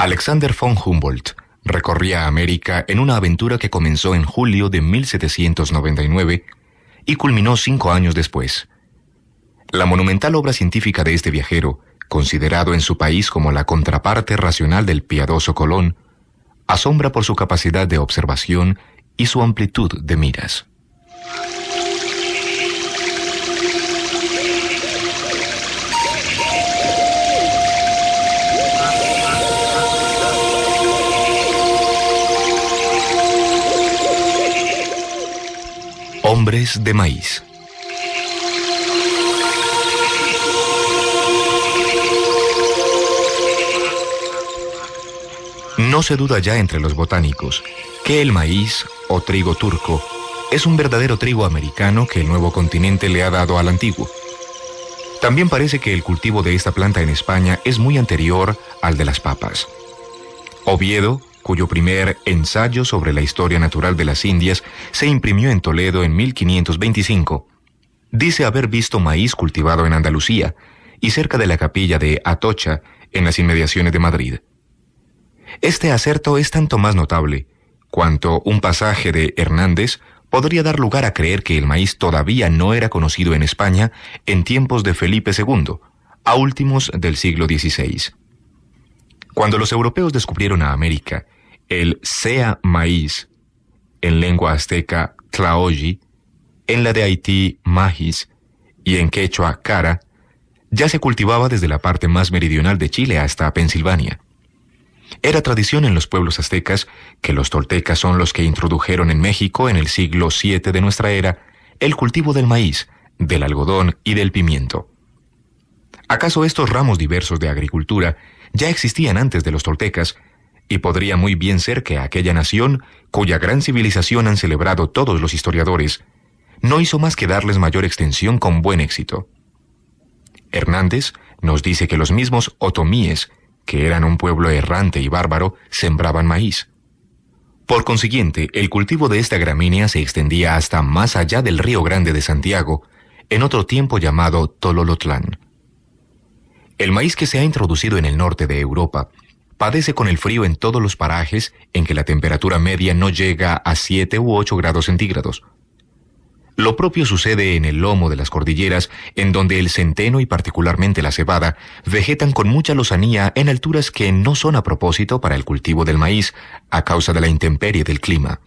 Alexander von Humboldt recorría América en una aventura que comenzó en julio de 1799 y culminó 5 años después. La monumental obra científica de este viajero, considerado en su país como la contraparte racional del piadoso Colón, asombra por su capacidad de observación y su amplitud de miras. Hombres de maíz. No se duda ya entre los botánicos que el maíz, o trigo turco, es un verdadero trigo americano que el nuevo continente le ha dado al antiguo. También parece que el cultivo de esta planta en España es muy anterior al de las papas. Oviedo, cuyo primer ensayo sobre la historia natural de las Indias se imprimió en Toledo en 1525, dice haber visto maíz cultivado en Andalucía y cerca de la capilla de Atocha, en las inmediaciones de Madrid. Este acerto es tanto más notable cuanto un pasaje de Hernández podría dar lugar a creer que el maíz todavía no era conocido en España en tiempos de Felipe II, a últimos del siglo XVI. Cuando los europeos descubrieron a América, el sea maíz, en lengua azteca tlaoyi, en la de Haití maíz y en quechua cara, ya se cultivaba desde la parte más meridional de Chile hasta Pensilvania. Era tradición en los pueblos aztecas, que los toltecas son los que introdujeron en México en el siglo VII de nuestra era, el cultivo del maíz, del algodón y del pimiento. ¿Acaso estos ramos diversos de agricultura ya existían antes de los toltecas? Y podría muy bien ser que aquella nación, cuya gran civilización han celebrado todos los historiadores, no hizo más que darles mayor extensión con buen éxito. Hernández nos dice que los mismos otomíes, que eran un pueblo errante y bárbaro, sembraban maíz. Por consiguiente, el cultivo de esta gramínea se extendía hasta más allá del Río Grande de Santiago, en otro tiempo llamado Tololotlán. El maíz que se ha introducido en el norte de Europa padece con el frío en todos los parajes en que la temperatura media no llega a 7 u 8 grados centígrados. Lo propio sucede en el lomo de las cordilleras, en donde el centeno y particularmente la cebada vegetan con mucha lozanía en alturas que no son a propósito para el cultivo del maíz a causa de la intemperie del clima.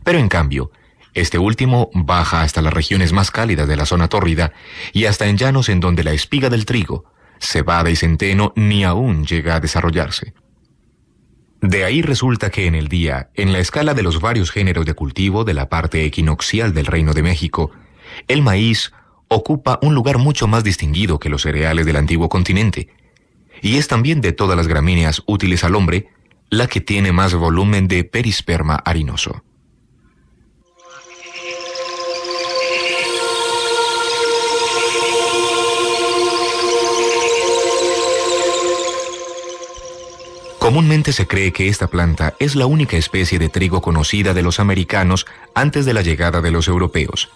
Pero en cambio, este último baja hasta las regiones más cálidas de la zona tórrida y hasta en llanos en donde la espiga del trigo, cebada y centeno ni aún llega a desarrollarse. De ahí resulta que en el día, en la escala de los varios géneros de cultivo de la parte equinoccial del Reino de México, el maíz ocupa un lugar mucho más distinguido que los cereales del antiguo continente, y es también de todas las gramíneas útiles al hombre, la que tiene más volumen de perisperma harinoso. Comúnmente se cree que esta planta es la única especie de trigo conocida de los americanos antes de la llegada de los europeos.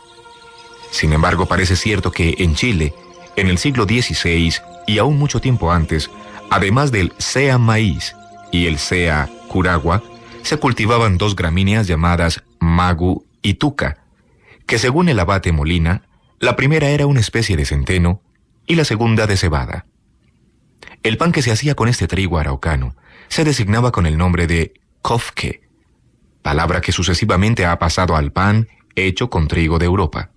Sin embargo, parece cierto que en Chile, en el siglo XVI y aún mucho tiempo antes, además del sea maíz y el sea curagua, se cultivaban dos gramíneas llamadas magu y tuca, que según el abate Molina, la primera era una especie de centeno y la segunda de cebada. El pan que se hacía con este trigo araucano se designaba con el nombre de kofke, palabra que sucesivamente ha pasado al pan hecho con trigo de Europa.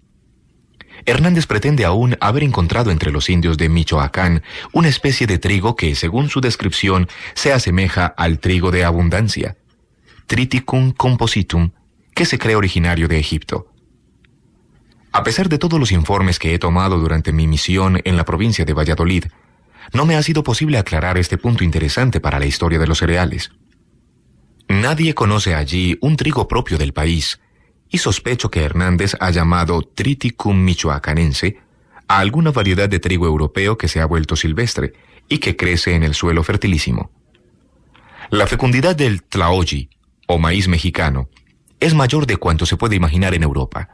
Hernández pretende aún haber encontrado entre los indios de Michoacán una especie de trigo que, según su descripción, se asemeja al trigo de abundancia, Triticum compositum, que se cree originario de Egipto. A pesar de todos los informes que he tomado durante mi misión en la provincia de Valladolid, no me ha sido posible aclarar este punto interesante para la historia de los cereales. Nadie conoce allí un trigo propio del país, y sospecho que Hernández ha llamado Triticum michoacanense a alguna variedad de trigo europeo que se ha vuelto silvestre y que crece en el suelo fertilísimo. La fecundidad del tlaoyi, o maíz mexicano, es mayor de cuanto se puede imaginar en Europa.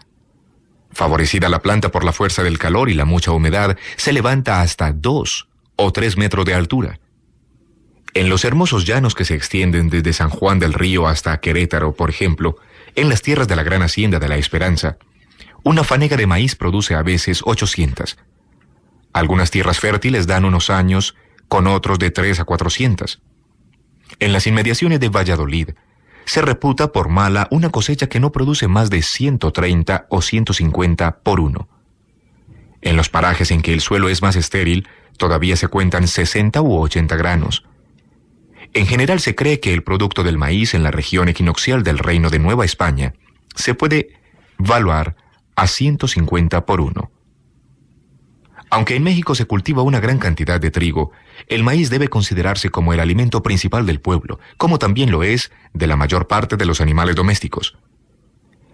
Favorecida la planta por la fuerza del calor y la mucha humedad, se levanta hasta 2 o 3 metros de altura. En los hermosos llanos que se extienden desde San Juan del Río hasta Querétaro, por ejemplo, en las tierras de la gran hacienda de La Esperanza, una fanega de maíz produce a veces 800. Algunas tierras fértiles dan unos años, con otros de 3 a 400. En las inmediaciones de Valladolid, se reputa por mala una cosecha que no produce más de 130 o 150 por uno. En los parajes en que el suelo es más estéril, todavía se cuentan 60 u 80 granos. En general se cree que el producto del maíz en la región equinoccial del Reino de Nueva España se puede valuar a 150 por uno. Aunque en México se cultiva una gran cantidad de trigo, el maíz debe considerarse como el alimento principal del pueblo, como también lo es de la mayor parte de los animales domésticos.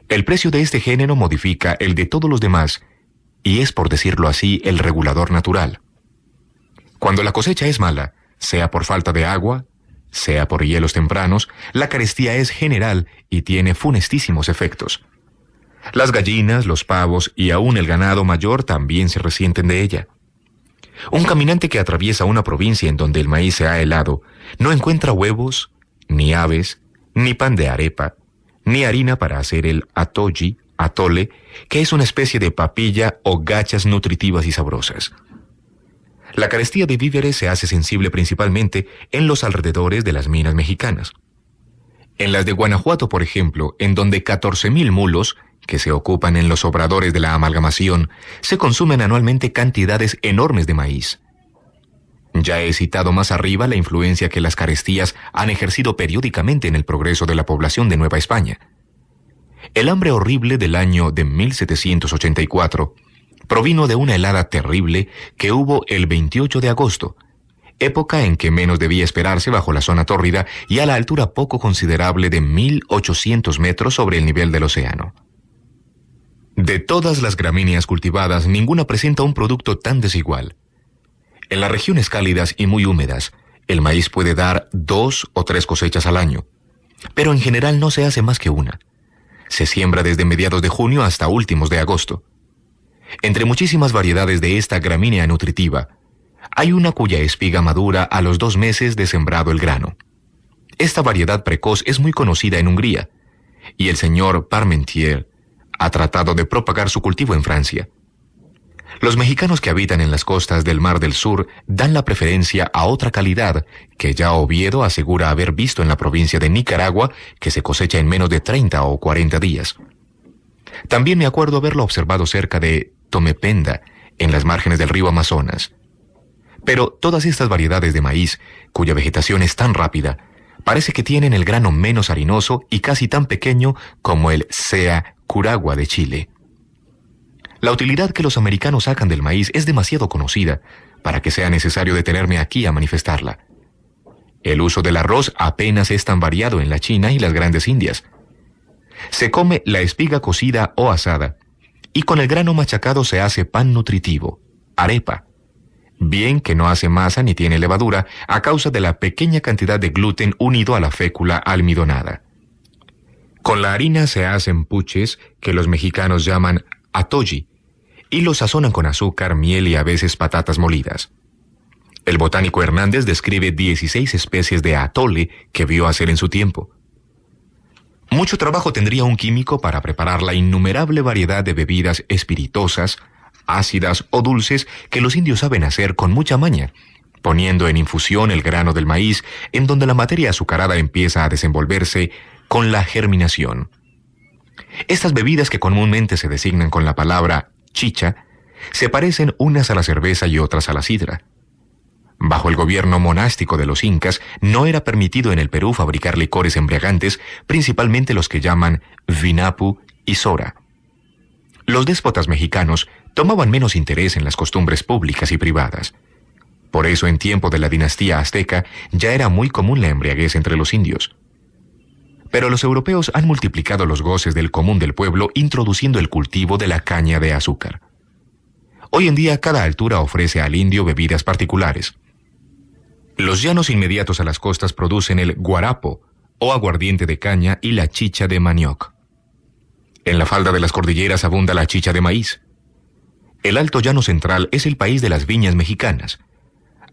El precio de este género modifica el de todos los demás y es, por decirlo así, el regulador natural. Cuando la cosecha es mala, sea por falta de agua, sea por hielos tempranos, la carestía es general y tiene funestísimos efectos. Las gallinas, los pavos y aún el ganado mayor también se resienten de ella. Un caminante que atraviesa una provincia en donde el maíz se ha helado no encuentra huevos, ni aves, ni pan de arepa, ni harina para hacer el atole, que es una especie de papilla o gachas nutritivas y sabrosas. La carestía de víveres se hace sensible principalmente en los alrededores de las minas mexicanas. En las de Guanajuato, por ejemplo, en donde 14,000 mulos, que se ocupan en los obradores de la amalgamación, se consumen anualmente cantidades enormes de maíz. Ya he citado más arriba la influencia que las carestías han ejercido periódicamente en el progreso de la población de Nueva España. El hambre horrible del año de 1784 provino de una helada terrible que hubo el 28 de agosto, época en que menos debía esperarse bajo la zona tórrida y a la altura poco considerable de 1.800 metros sobre el nivel del océano. De todas las gramíneas cultivadas, ninguna presenta un producto tan desigual. En las regiones cálidas y muy húmedas, el maíz puede dar 2 o 3 cosechas al año, pero en general no se hace más que una. Se siembra desde mediados de junio hasta últimos de agosto. Entre muchísimas variedades de esta gramínea nutritiva, hay una cuya espiga madura a los 2 meses de sembrado el grano. Esta variedad precoz es muy conocida en Hungría, y el señor Parmentier ha tratado de propagar su cultivo en Francia. Los mexicanos que habitan en las costas del Mar del Sur dan la preferencia a otra calidad que ya Oviedo asegura haber visto en la provincia de Nicaragua, que se cosecha en menos de 30 o 40 días. También me acuerdo haberlo observado cerca de Tomependa, en las márgenes del río Amazonas. Pero todas estas variedades de maíz, cuya vegetación es tan rápida, parece que tienen el grano menos harinoso y casi tan pequeño como el Sea Curagua de Chile. La utilidad que los americanos sacan del maíz es demasiado conocida para que sea necesario detenerme aquí a manifestarla. El uso del arroz apenas es tan variado en la China y las grandes Indias. Se come la espiga cocida o asada, y con el grano machacado se hace pan nutritivo, arepa, bien que no hace masa ni tiene levadura a causa de la pequeña cantidad de gluten unido a la fécula almidonada. Con la harina se hacen puches que los mexicanos llaman atolli, y los sazonan con azúcar, miel y a veces patatas molidas. El botánico Hernández describe 16 especies de atole que vio hacer en su tiempo. Mucho trabajo tendría un químico para preparar la innumerable variedad de bebidas espirituosas, ácidas o dulces que los indios saben hacer con mucha maña, poniendo en infusión el grano del maíz, en donde la materia azucarada empieza a desenvolverse con la germinación. Estas bebidas, que comúnmente se designan con la palabra chicha, se parecen unas a la cerveza y otras a la sidra. Bajo el gobierno monástico de los incas, no era permitido en el Perú fabricar licores embriagantes, principalmente los que llaman vinapu y sora. Los déspotas mexicanos tomaban menos interés en las costumbres públicas y privadas. Por eso, en tiempo de la dinastía azteca, ya era muy común la embriaguez entre los indios. Pero los europeos han multiplicado los goces del común del pueblo, introduciendo el cultivo de la caña de azúcar. Hoy en día, cada altura ofrece al indio bebidas particulares. Los llanos inmediatos a las costas producen el guarapo, o aguardiente de caña, y la chicha de manioc. En la falda de las cordilleras abunda la chicha de maíz. El Alto Llano Central es el país de las viñas mexicanas.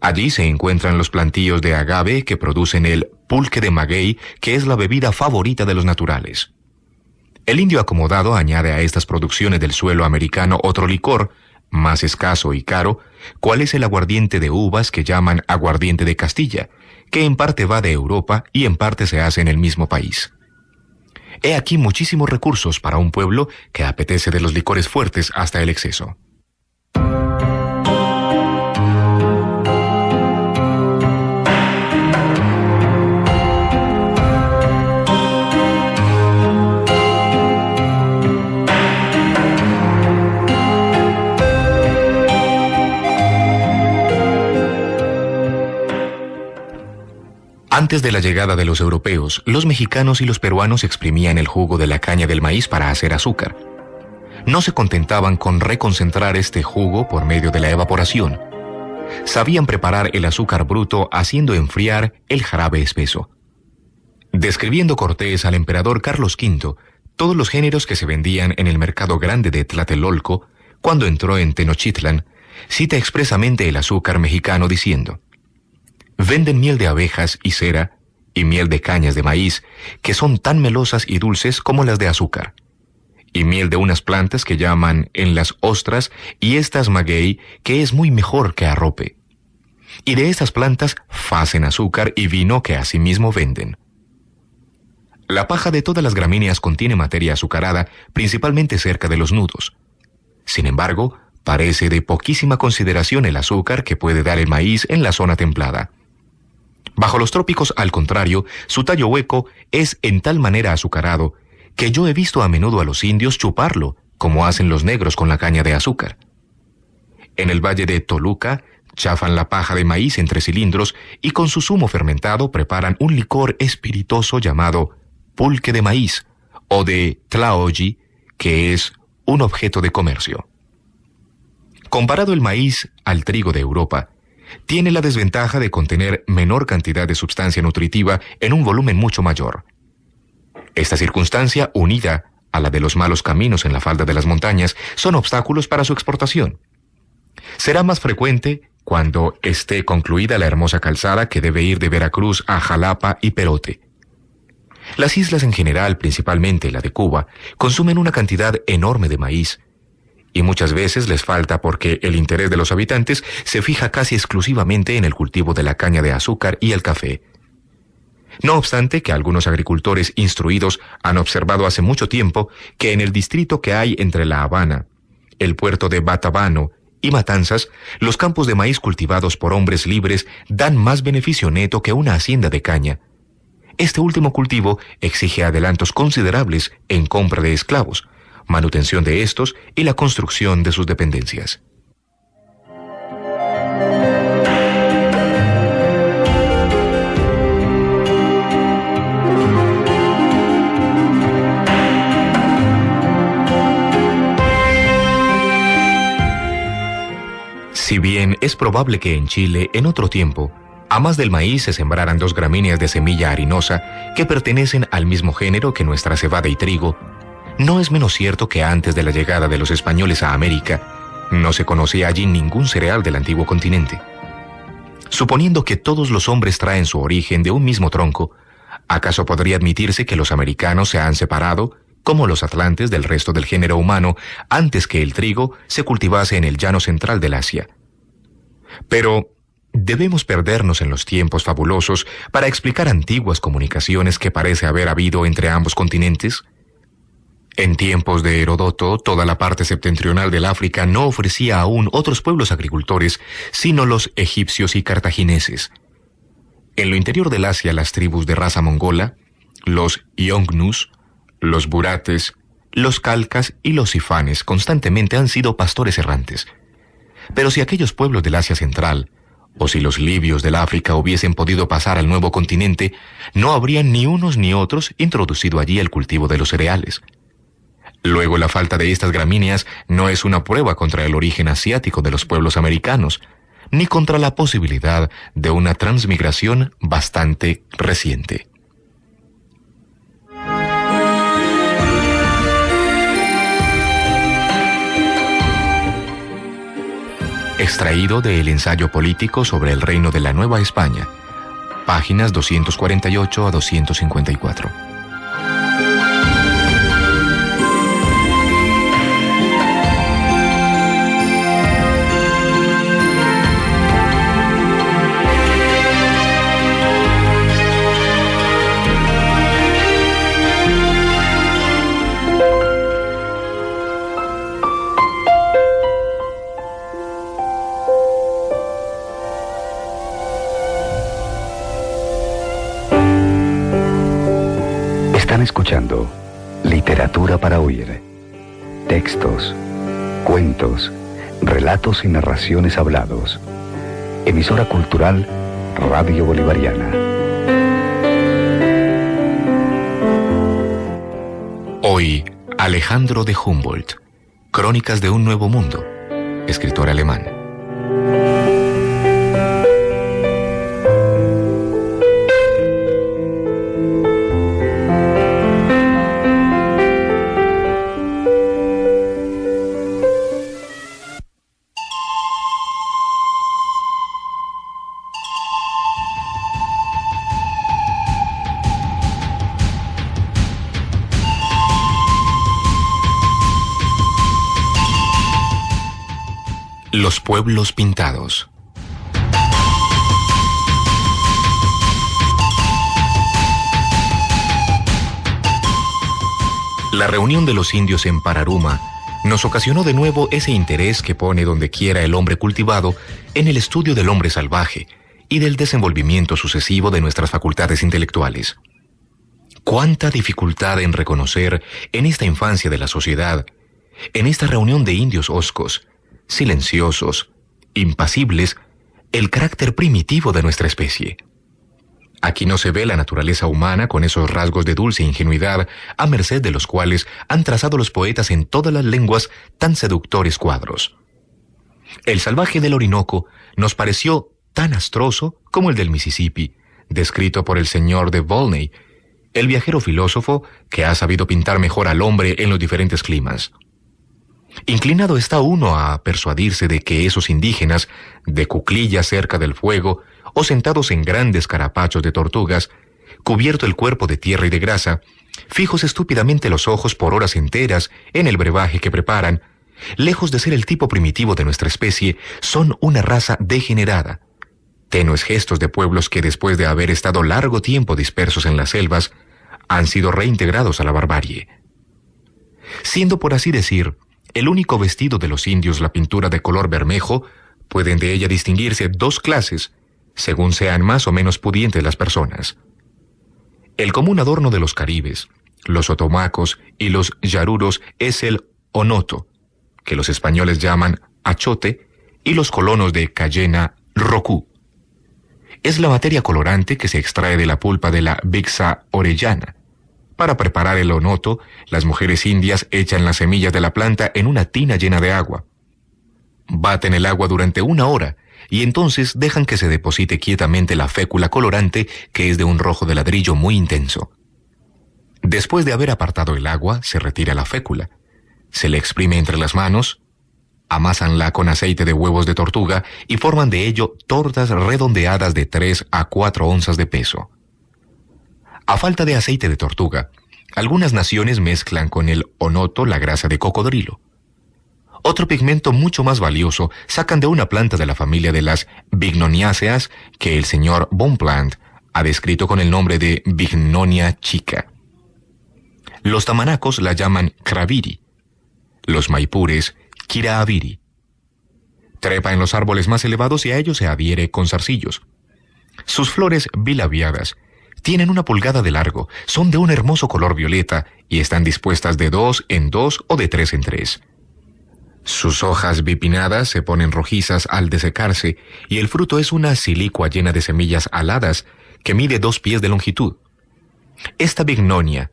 Allí se encuentran los plantíos de agave que producen el pulque de maguey, que es la bebida favorita de los naturales. El indio acomodado añade a estas producciones del suelo americano otro licor, más escaso y caro, cual es el aguardiente de uvas que llaman aguardiente de Castilla, que en parte va de Europa y en parte se hace en el mismo país. He aquí muchísimos recursos para un pueblo que apetece de los licores fuertes hasta el exceso. Antes de la llegada de los europeos, los mexicanos y los peruanos exprimían el jugo de la caña del maíz para hacer azúcar. No se contentaban con reconcentrar este jugo por medio de la evaporación. Sabían preparar el azúcar bruto haciendo enfriar el jarabe espeso. Describiendo Cortés al emperador Carlos V, todos los géneros que se vendían en el mercado grande de Tlatelolco, cuando entró en Tenochtitlan, cita expresamente el azúcar mexicano diciendo: venden miel de abejas y cera, y miel de cañas de maíz, que son tan melosas y dulces como las de azúcar, y miel de unas plantas que llaman en las ostras, y estas maguey, que es muy mejor que arrope. Y de estas plantas facen azúcar y vino que asimismo venden. La paja de todas las gramíneas contiene materia azucarada, principalmente cerca de los nudos. Sin embargo, parece de poquísima consideración el azúcar que puede dar el maíz en la zona templada. Bajo los trópicos, al contrario, su tallo hueco es en tal manera azucarado que yo he visto a menudo a los indios chuparlo, como hacen los negros con la caña de azúcar. En el valle de Toluca, chafan la paja de maíz entre cilindros y con su zumo fermentado preparan un licor espirituoso llamado pulque de maíz o de tlaoyi, que es un objeto de comercio. Comparado el maíz al trigo de Europa, tiene la desventaja de contener menor cantidad de sustancia nutritiva en un volumen mucho mayor. Esta circunstancia, unida a la de los malos caminos en la falda de las montañas, son obstáculos para su exportación. Será más frecuente cuando esté concluida la hermosa calzada que debe ir de Veracruz a Jalapa y Perote. Las islas en general, principalmente la de Cuba, consumen una cantidad enorme de maíz, y muchas veces les falta porque el interés de los habitantes se fija casi exclusivamente en el cultivo de la caña de azúcar y el café. No obstante que algunos agricultores instruidos han observado hace mucho tiempo que en el distrito que hay entre La Habana, el puerto de Batabano y Matanzas, los campos de maíz cultivados por hombres libres dan más beneficio neto que una hacienda de caña. Este último cultivo exige adelantos considerables en compra de esclavos, manutención de estos y la construcción de sus dependencias. Si bien es probable que en Chile, en otro tiempo, a más del maíz se sembraran 2 gramíneas de semilla harinosa que pertenecen al mismo género que nuestra cebada y trigo, no es menos cierto que antes de la llegada de los españoles a América, no se conocía allí ningún cereal del antiguo continente. Suponiendo que todos los hombres traen su origen de un mismo tronco, ¿acaso podría admitirse que los americanos se han separado, como los atlantes, del resto del género humano, antes que el trigo se cultivase en el llano central del Asia? Pero ¿debemos perdernos en los tiempos fabulosos para explicar antiguas comunicaciones que parece haber habido entre ambos continentes? En tiempos de Heródoto, toda la parte septentrional del África no ofrecía aún otros pueblos agricultores, sino los egipcios y cartagineses. En lo interior del Asia, las tribus de raza mongola, los Yongnus, los Burates, los Calcas y los Sifanes constantemente han sido pastores errantes. Pero si aquellos pueblos del Asia Central, o si los libios del África hubiesen podido pasar al nuevo continente, no habrían ni unos ni otros introducido allí el cultivo de los cereales. Luego, la falta de estas gramíneas no es una prueba contra el origen asiático de los pueblos americanos, ni contra la posibilidad de una transmigración bastante reciente. Extraído del ensayo político sobre el reino de la Nueva España, páginas 248 a 254. Están escuchando Literatura para Oír. Textos, cuentos, relatos y narraciones hablados. Emisora cultural Radio Bolivariana. Hoy, Alejandro de Humboldt, Crónicas de un Nuevo Mundo, escritor alemán. Los pueblos pintados. La reunión de los indios en Pararuma nos ocasionó de nuevo ese interés que pone donde quiera el hombre cultivado en el estudio del hombre salvaje y del desenvolvimiento sucesivo de nuestras facultades intelectuales. Cuánta dificultad en reconocer en esta infancia de la sociedad, en esta reunión de indios hoscos, silenciosos, impasibles, el carácter primitivo de nuestra especie. Aquí no se ve la naturaleza humana con esos rasgos de dulce ingenuidad a merced de los cuales han trazado los poetas en todas las lenguas tan seductores cuadros. El salvaje del Orinoco nos pareció tan astroso como el del Mississippi, descrito por el señor de Volney, el viajero filósofo que ha sabido pintar mejor al hombre en los diferentes climas. Inclinado está uno a persuadirse de que esos indígenas, de cuclillas cerca del fuego, o sentados en grandes carapachos de tortugas, cubierto el cuerpo de tierra y de grasa, fijos estúpidamente los ojos por horas enteras en el brebaje que preparan, lejos de ser el tipo primitivo de nuestra especie, son una raza degenerada. Tenues gestos de pueblos que después de haber estado largo tiempo dispersos en las selvas, han sido reintegrados a la barbarie. Siendo por así decir, el único vestido de los indios la pintura de color bermejo, pueden de ella distinguirse dos clases, según sean más o menos pudientes las personas. El común adorno de los caribes, los otomacos y los yaruros es el onoto, que los españoles llaman achote, y los colonos de Cayena, rocú. Es la materia colorante que se extrae de la pulpa de la Bixa orellana. Para preparar el onoto, las mujeres indias echan las semillas de la planta en una tina llena de agua. Baten el agua durante 1 hora y entonces dejan que se deposite quietamente la fécula colorante, que es de un rojo de ladrillo muy intenso. Después de haber apartado el agua, se retira la fécula. Se le exprime entre las manos, amásanla con aceite de huevos de tortuga y forman de ello tortas redondeadas de 3 a 4 onzas de peso. A falta de aceite de tortuga, algunas naciones mezclan con el onoto la grasa de cocodrilo. Otro pigmento mucho más valioso sacan de una planta de la familia de las bignoniáceas que el señor Bonpland ha descrito con el nombre de Bignonia chica. Los tamanacos la llaman craviri, los maipures kiraaviri. Trepa en los árboles más elevados y a ellos se adhiere con zarcillos. Sus flores bilabiadas tienen 1 pulgada de largo, son de un hermoso color violeta y están dispuestas de 2 en 2 o de 3 en 3. Sus hojas bipinnadas se ponen rojizas al desecarse y el fruto es una silicua llena de semillas aladas que mide 2 pies de longitud. Esta bignonia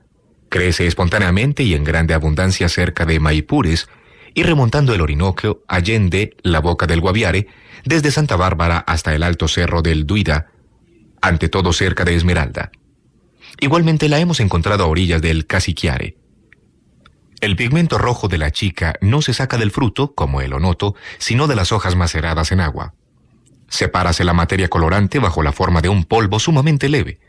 crece espontáneamente y en grande abundancia cerca de Maipures y remontando el Orinoco allende la boca del Guaviare, desde Santa Bárbara hasta el alto cerro del Duida, ante todo cerca de Esmeralda. Igualmente la hemos encontrado a orillas del Cassiquiare. El pigmento rojo de la chica no se saca del fruto, como el onoto, sino de las hojas maceradas en agua. Sepárase la materia colorante bajo la forma de un polvo sumamente leve.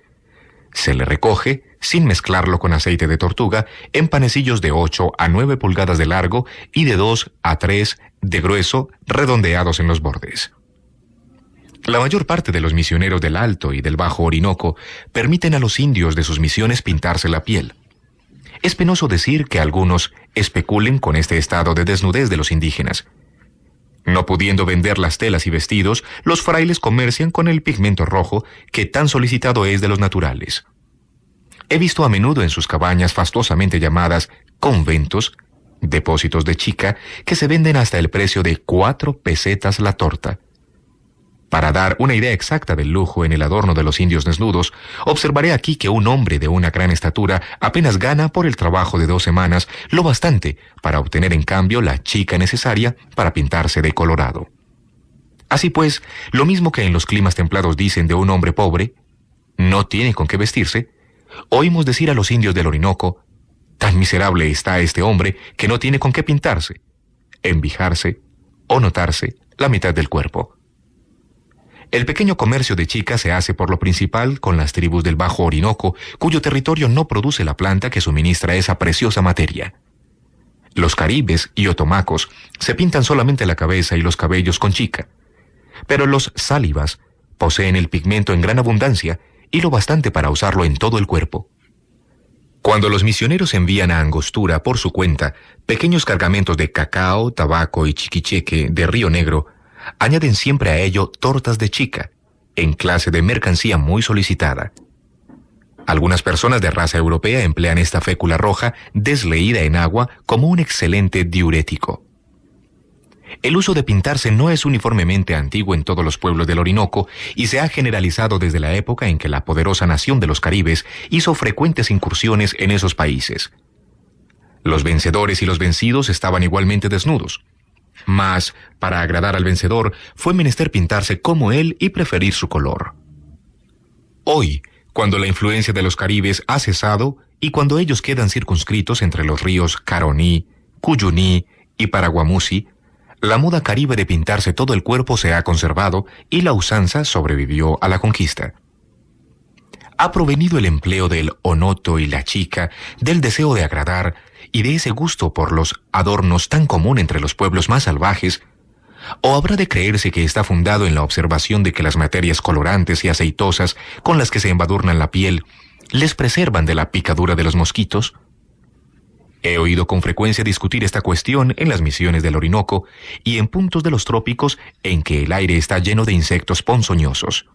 Se le recoge, sin mezclarlo con aceite de tortuga, en panecillos de 8 a 9 pulgadas de largo y de 2 a 3 de grueso, redondeados en los bordes. La mayor parte de los misioneros del Alto y del Bajo Orinoco permiten a los indios de sus misiones pintarse la piel. Es penoso decir que algunos especulen con este estado de desnudez de los indígenas. No pudiendo vender las telas y vestidos, los frailes comercian con el pigmento rojo que tan solicitado es de los naturales. He visto a menudo en sus cabañas fastuosamente llamadas conventos, depósitos de chica, que se venden hasta el precio de 4 pesetas la torta. Para dar una idea exacta del lujo en el adorno de los indios desnudos, observaré aquí que un hombre de una gran estatura apenas gana por el trabajo de 2 semanas lo bastante para obtener en cambio la chica necesaria para pintarse de colorado. Así pues, lo mismo que en los climas templados dicen de un hombre pobre, no tiene con qué vestirse, oímos decir a los indios del Orinoco, tan miserable está este hombre que no tiene con qué pintarse, envijarse o notarse la mitad del cuerpo. El pequeño comercio de chica se hace por lo principal con las tribus del Bajo Orinoco, cuyo territorio no produce la planta que suministra esa preciosa materia. Los caribes y otomacos se pintan solamente la cabeza y los cabellos con chica, pero los sálivas poseen el pigmento en gran abundancia y lo bastante para usarlo en todo el cuerpo. Cuando los misioneros envían a Angostura por su cuenta pequeños cargamentos de cacao, tabaco y chiquicheque de Río Negro, añaden siempre a ello tortas de chica, en clase de mercancía muy solicitada. Algunas personas de raza europea emplean esta fécula roja desleída en agua como un excelente diurético. El uso de pintarse no es uniformemente antiguo en todos los pueblos del Orinoco y se ha generalizado desde la época en que la poderosa nación de los caribes hizo frecuentes incursiones en esos países. Los vencedores y los vencidos estaban igualmente desnudos. Mas, para agradar al vencedor, fue menester pintarse como él y preferir su color. Hoy, cuando la influencia de los caribes ha cesado y cuando ellos quedan circunscritos entre los ríos Caroní, Cuyuní y Paraguamusi, la moda caribe de pintarse todo el cuerpo se ha conservado y la usanza sobrevivió a la conquista. Ha provenido el empleo del onoto y la chica, del deseo de agradar y de ese gusto por los adornos tan común entre los pueblos más salvajes, o habrá de creerse que está fundado en la observación de que las materias colorantes y aceitosas con las que se embadurnan la piel les preservan de la picadura de los mosquitos. He oído con frecuencia discutir esta cuestión en las misiones del Orinoco y en puntos de los trópicos en que el aire está lleno de insectos ponzoñosos.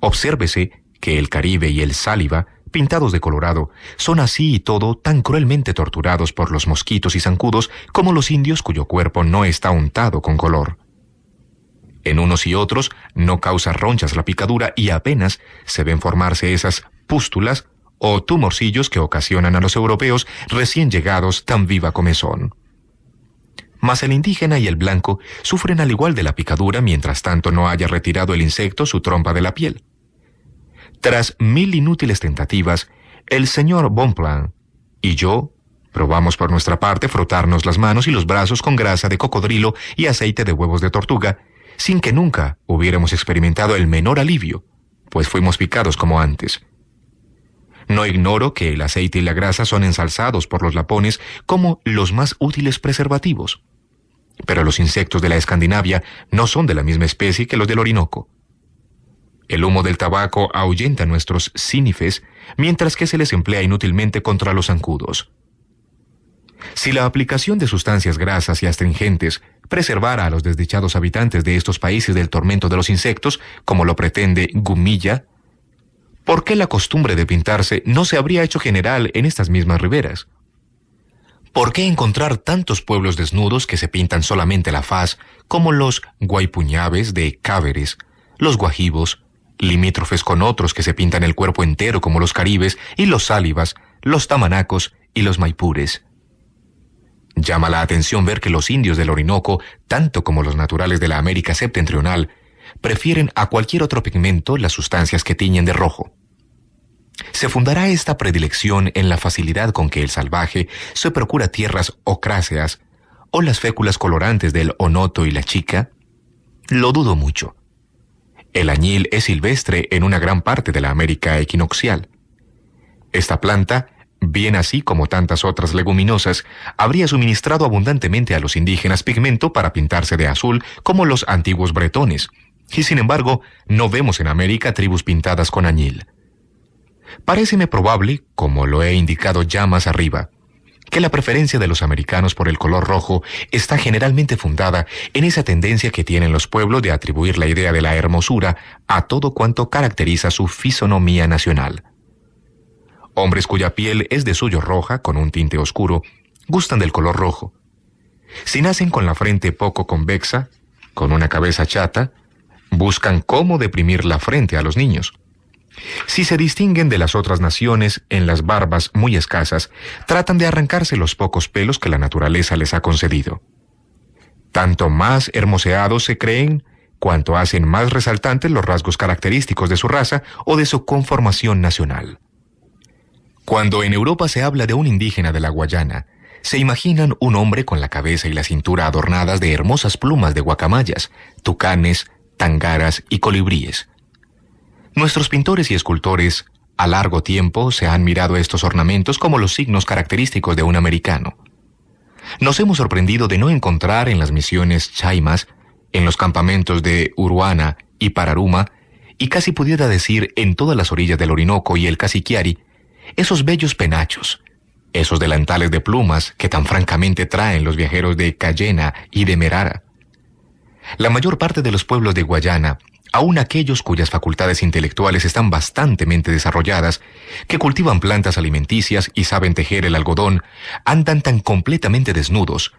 Obsérvese que el Caribe y el sáliva, pintados de colorado, son así y todo tan cruelmente torturados por los mosquitos y zancudos como los indios cuyo cuerpo no está untado con color. En unos y otros no causa ronchas la picadura y apenas se ven formarse esas pústulas o tumorcillos que ocasionan a los europeos recién llegados tan viva comezón. Mas el indígena y el blanco sufren al igual de la picadura mientras tanto no haya retirado el insecto su trompa de la piel. Tras 1000 inútiles tentativas, el señor Bonpland y yo probamos por nuestra parte frotarnos las manos y los brazos con grasa de cocodrilo y aceite de huevos de tortuga, sin que nunca hubiéramos experimentado el menor alivio, pues fuimos picados como antes. No ignoro que el aceite y la grasa son ensalzados por los lapones como los más útiles preservativos, pero los insectos de la Escandinavia no son de la misma especie que los del Orinoco. El humo del tabaco ahuyenta nuestros cínifes, mientras que se les emplea inútilmente contra los zancudos. Si la aplicación de sustancias grasas y astringentes preservara a los desdichados habitantes de estos países del tormento de los insectos, como lo pretende Gumilla, ¿por qué la costumbre de pintarse no se habría hecho general en estas mismas riberas? ¿Por qué encontrar tantos pueblos desnudos que se pintan solamente la faz, como los guaypuñaves de Cáveres, los guajibos, limítrofes con otros que se pintan el cuerpo entero como los caribes y los sálivas, los tamanacos y los maipures? Llama la atención ver que los indios del Orinoco, tanto como los naturales de la América septentrional, prefieren a cualquier otro pigmento las sustancias que tiñen de rojo. ¿Se fundará esta predilección en la facilidad con que el salvaje se procura tierras ocráceas o las féculas colorantes del onoto y la chica? Lo dudo mucho. El añil es silvestre en una gran parte de la América equinoccial. Esta planta, bien así como tantas otras leguminosas, habría suministrado abundantemente a los indígenas pigmento para pintarse de azul como los antiguos bretones, y sin embargo no vemos en América tribus pintadas con añil. Paréceme probable, como lo he indicado ya más arriba, que la preferencia de los americanos por el color rojo está generalmente fundada en esa tendencia que tienen los pueblos de atribuir la idea de la hermosura a todo cuanto caracteriza su fisonomía nacional. Hombres cuya piel es de suyo roja con un tinte oscuro gustan del color rojo. Si nacen con la frente poco convexa, con una cabeza chata, buscan cómo deprimir la frente a los niños. Si se distinguen de las otras naciones en las barbas muy escasas, tratan de arrancarse los pocos pelos que la naturaleza les ha concedido. Tanto más hermoseados se creen, cuanto hacen más resaltantes los rasgos característicos de su raza o de su conformación nacional. Cuando en Europa se habla de un indígena de la Guayana, se imaginan un hombre con la cabeza y la cintura adornadas de hermosas plumas de guacamayas, tucanes, tangaras y colibríes. Nuestros pintores y escultores, a largo tiempo, se han mirado estos ornamentos como los signos característicos de un americano. Nos hemos sorprendido de no encontrar en las misiones chaimas, en los campamentos de Uruana y Pararuma, y casi pudiera decir en todas las orillas del Orinoco y el Casiquiari, esos bellos penachos, esos delantales de plumas que tan francamente traen los viajeros de Cayena y de Merara. La mayor parte de los pueblos de Guayana, aun aquellos cuyas facultades intelectuales están bastantemente desarrolladas, que cultivan plantas alimenticias y saben tejer el algodón, andan tan completamente desnudos,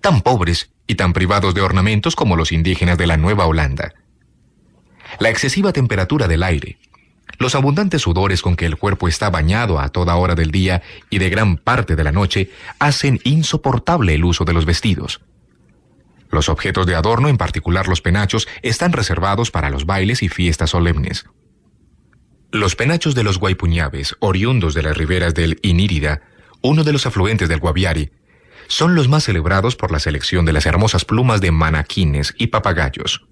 tan pobres y tan privados de ornamentos como los indígenas de la Nueva Holanda. La excesiva temperatura del aire, los abundantes sudores con que el cuerpo está bañado a toda hora del día y de gran parte de la noche, hacen insoportable el uso de los vestidos. Los objetos de adorno, en particular los penachos, están reservados para los bailes y fiestas solemnes. Los penachos de los Guaypuñaves, oriundos de las riberas del Inírida, uno de los afluentes del Guaviare, son los más celebrados por la selección de las hermosas plumas de manaquines y papagayos.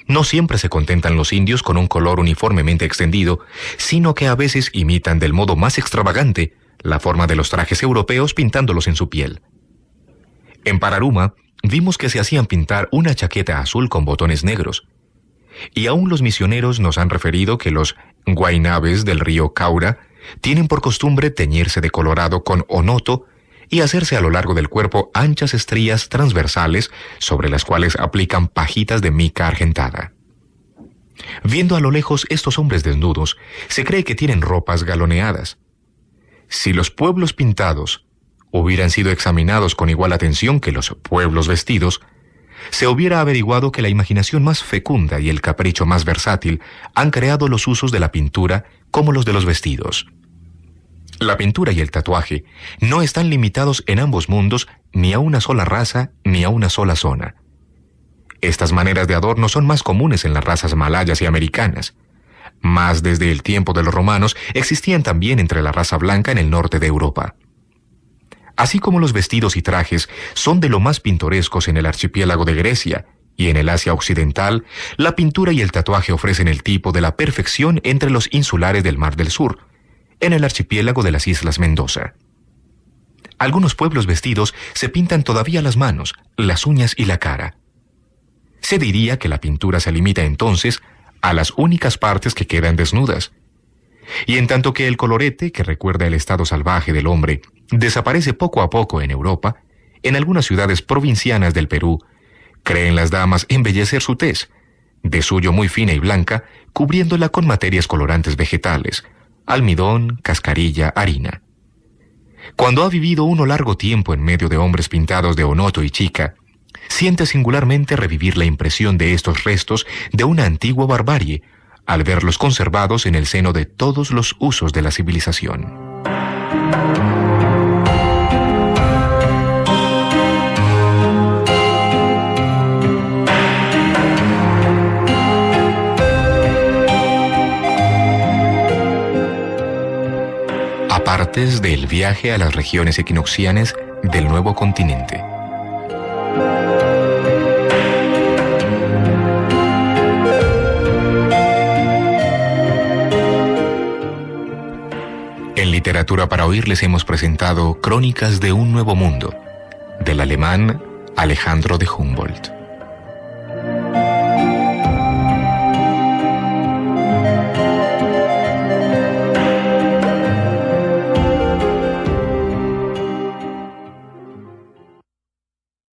No siempre se contentan los indios con un color uniformemente extendido, sino que a veces imitan del modo más extravagante la forma de los trajes europeos pintándolos en su piel. En Pararuma, vimos que se hacían pintar una chaqueta azul con botones negros. Y aún los misioneros nos han referido que los guaynabes del río Caura tienen por costumbre teñirse de colorado con onoto y hacerse a lo largo del cuerpo anchas estrías transversales sobre las cuales aplican pajitas de mica argentada. Viendo a lo lejos estos hombres desnudos, se cree que tienen ropas galoneadas. Si los pueblos pintados hubieran sido examinados con igual atención que los pueblos vestidos, se hubiera averiguado que la imaginación más fecunda y el capricho más versátil han creado los usos de la pintura como los de los vestidos. La pintura y el tatuaje no están limitados en ambos mundos ni a una sola raza ni a una sola zona. Estas maneras de adorno son más comunes en las razas malayas y americanas. Mas desde el tiempo de los romanos existían también entre la raza blanca en el norte de Europa. Así como los vestidos y trajes son de lo más pintorescos en el archipiélago de Grecia y en el Asia Occidental, la pintura y el tatuaje ofrecen el tipo de la perfección entre los insulares del Mar del Sur, en el archipiélago de las Islas Mendoza. Algunos pueblos vestidos se pintan todavía las manos, las uñas y la cara. Se diría que la pintura se limita entonces a las únicas partes que quedan desnudas. Y en tanto que el colorete, que recuerda el estado salvaje del hombre, desaparece poco a poco en Europa, en algunas ciudades provincianas del Perú, creen las damas embellecer su tez, de suyo muy fina y blanca, cubriéndola con materias colorantes vegetales, almidón, cascarilla, harina. Cuando ha vivido uno largo tiempo en medio de hombres pintados de onoto y chica, siente singularmente revivir la impresión de estos restos de una antigua barbarie, al verlos conservados en el seno de todos los usos de la civilización. Partes del viaje a las regiones equinocciales del nuevo continente. En Literatura para Oír les hemos presentado Crónicas de un Nuevo Mundo, del alemán Alejandro de Humboldt.